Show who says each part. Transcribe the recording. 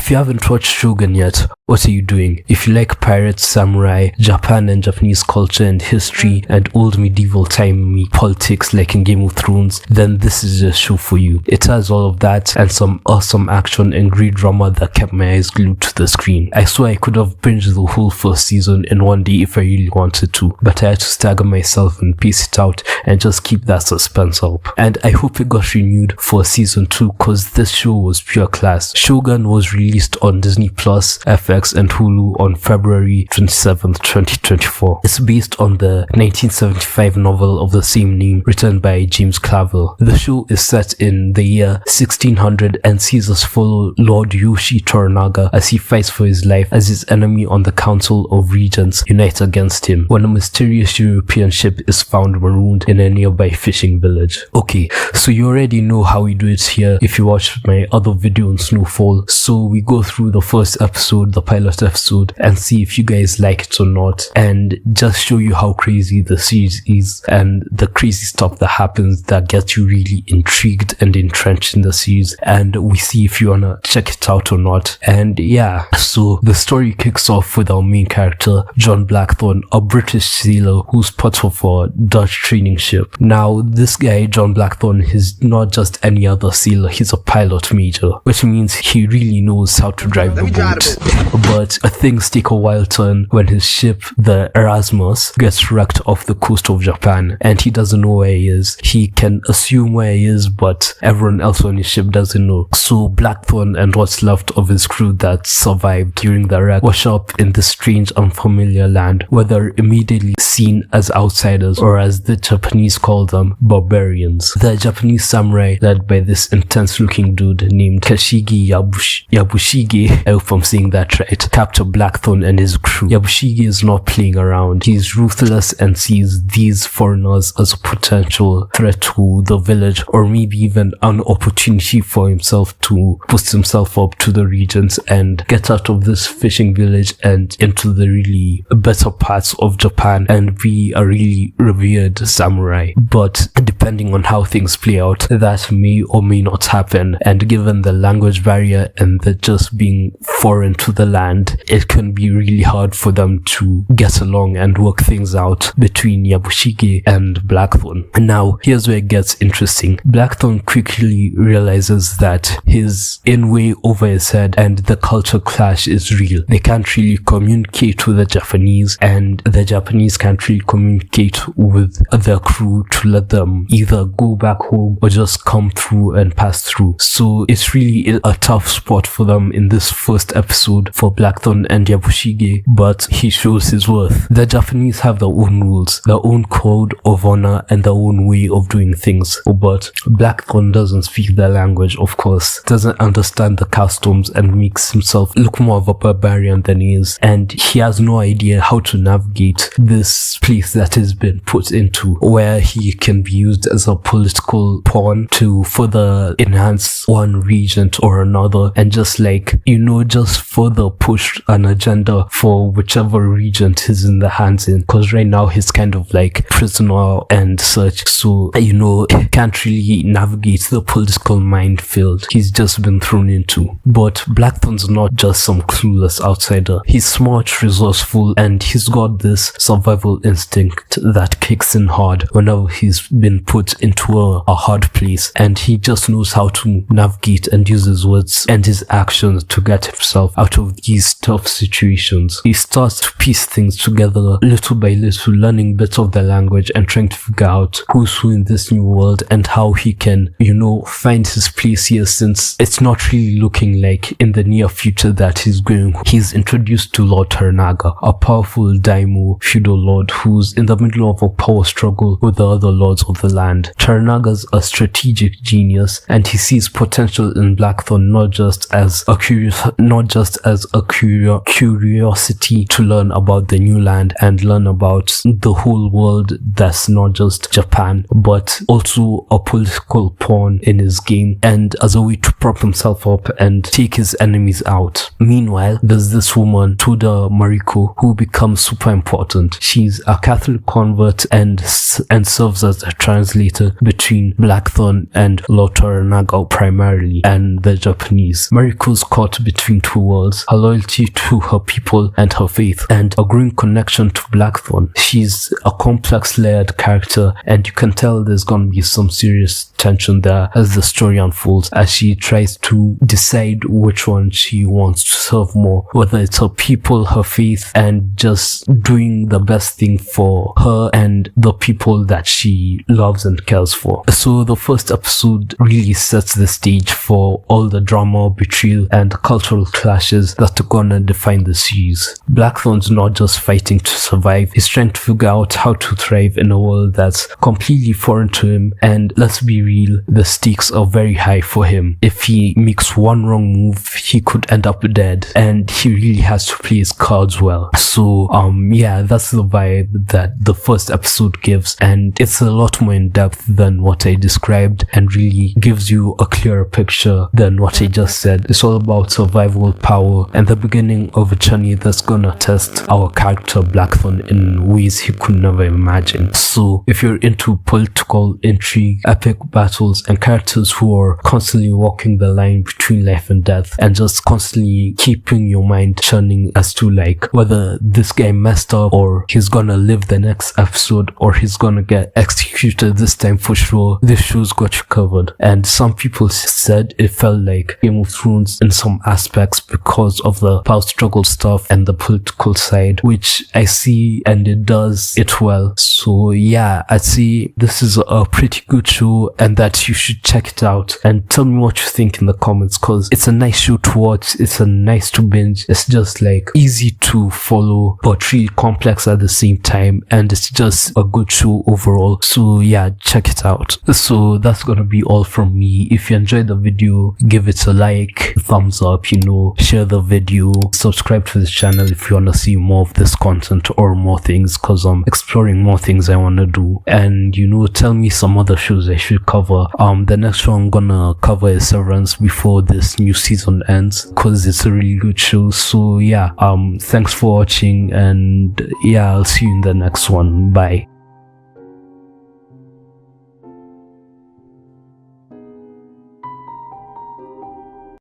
Speaker 1: If you haven't watched Shogun yet, what are you doing? If you like pirates, samurai, Japan and Japanese culture and history, and old medieval timey politics like in Game of Thrones, then this is a show for you. It has all of that and some awesome action and great drama that kept my eyes glued to the screen. I swear I could have binged the whole first season in one day if I really wanted to, but I had to stagger myself and pace it out and just keep that suspense up. And I hope it got renewed for season 2 cause this show was pure class. Shogun was released on Disney+, FX and Hulu on February 27th, 2024. It's based on the 1975 novel of the same name written by James Clavell. The show is set in the year 1600 and sees us follow Lord Yoshi Toranaga as he fights for his life as his enemy on the Council of Regents unite against him when a mysterious European ship is found marooned in a nearby fishing village. Okay, so you already know how we do it here if you watched my other video on Snowfall. So we go through the first episode, the pilot episode, and see if you guys like it or not, and just show you how crazy the series is and the crazy stuff that happens that gets you really intrigued and entrenched in the series, and we see if you wanna check it out or not. And yeah, so the story kicks off with our main character, John Blackthorne, a British sailor who's part of a Dutch training ship. Now this guy, John Blackthorne, is not just any other sailor, he's a pilot major, which means he really knows how to drive the boat. But things take a wild turn when his ship, the Erasmus, gets wrecked off the coast of Japan and he doesn't know where he is. He can assume where he is, but everyone else on his ship doesn't know. So Blackthorne and what's left of his crew that survived during the wreck wash up in this strange unfamiliar land where they're immediately seen as outsiders, or as the Japanese call them, barbarians. The Japanese samurai, led by this intense looking dude named Kashigi Yabushige, I hope I'm saying that right, capture Blackthorne and his crew. Yabushige is not playing around. He's ruthless and sees these foreigners as a potential threat to the village, or maybe even an opportunity for himself to boost himself up to the regions and get out of this fishing village and into the really better parts of Japan and be a really revered samurai. But depending on how things play out, that may or may not happen, and given the language barrier and the just being foreign to the land, it can be really hard for them to get along and work things out between Yabushige and Blackthorne. And now here's where it gets interesting. Blackthorne quickly realizes that he's in way over his head and the culture clash is real. They can't really communicate with the Japanese, and the Japanese can't really communicate with their crew to let them either go back home or just come through and pass through. So it's really a tough spot for them in this first episode for Blackthorne and Yabushige, but he shows his worth. The Japanese have their own rules, their own code of honor and their own way of doing things, but Blackthorne doesn't speak their language, of course, doesn't understand the customs and makes himself look more of a barbarian than he is, and he has no idea how to navigate this place that has been put into, where he can be used as a political pawn to further enhance one regent or another, and just just further push an agenda for whichever regent he's in the hands in, because right now he's kind of like prisoner and such, so can't really navigate the political minefield he's just been thrown into. But Blackthorne's not just some clueless outsider. He's smart, resourceful, and he's got this survival instinct that kicks in hard whenever he's been put into a hard place, and he just knows how to navigate and use his words and his actions to get himself out of these tough situations. He starts to piece things together little by little, learning bits of the language and trying to figure out who's who in this new world and how he can, find his place here, since it's not really looking like in the near future that he's introduced to Lord Toranaga, a powerful daimyo feudal lord who's in the middle of a power struggle with the other lords of the land. Toranaga's a strategic genius, and he sees potential in Blackthorne not just as a curiosity to learn about the new land and learn about the whole world that's not just Japan, but also a political pawn in his game, and as a way to prop himself up and take his enemies out. Meanwhile, there's this woman, Toda Mariko, who becomes super important. She's a Catholic convert and serves as a translator between Blackthorn and Lord Toranaga primarily, and the Japanese. Mariko's caught between two worlds, her loyalty to her people and her faith, and a growing connection to Blackthorn. She's a complex layered character, and you can tell there's gonna be some serious tension there as the story unfolds, as she tries to decide which one she wants to serve more, whether it's her people, her faith, and just doing the best thing for her and the people that she loves and cares for. So the first episode really sets the stage for all the drama, betrayal, and cultural clashes that are gonna define the series. Blackthorn's not just fighting to survive, he's trying to figure out how to thrive in a world that's completely foreign to him, and let's be real, the stakes are very high for him. If he makes one wrong move, he could end up dead, and he really has to play his cards well. So yeah, that's the vibe that the first episode gives, and it's a lot more in depth than what I described, and really gives you a clearer picture than what I just said. It's all about survival, power, and the beginning of a journey that's gonna test our character Blackthorn in ways he could never imagine. So if you're into political intrigue, epic battles, and characters who are constantly walking the line between life and death, and just constantly keeping your mind churning as to like whether this guy messed up or he's gonna live the next episode or he's gonna get executed this time for sure, this show's got you covered. And some people said it felt like Game of Thrones in some aspects because of the power struggle stuff and the political side, which I see, and it does it well. So yeah, I'd say this is a pretty good show and that you should check it out, and tell me what you think in the comments, because it's a nice show to watch, it's a nice to binge, it's just like easy to follow but really complex at the same time, and it's just a good show overall. So yeah, check it out. So that's gonna be all from me. If you enjoyed the video, give it a like, thumbs up, you know, share the video, subscribe to this channel if you wanna see more of this content or more things, because I'm exploring more things I wanna do. And you know, tell me some other shows I should cover. The next one I'm gonna cover is Severance before this new season ends, because it's a really good show. So yeah, thanks for watching, and yeah, I'll see you in the next one. Bye.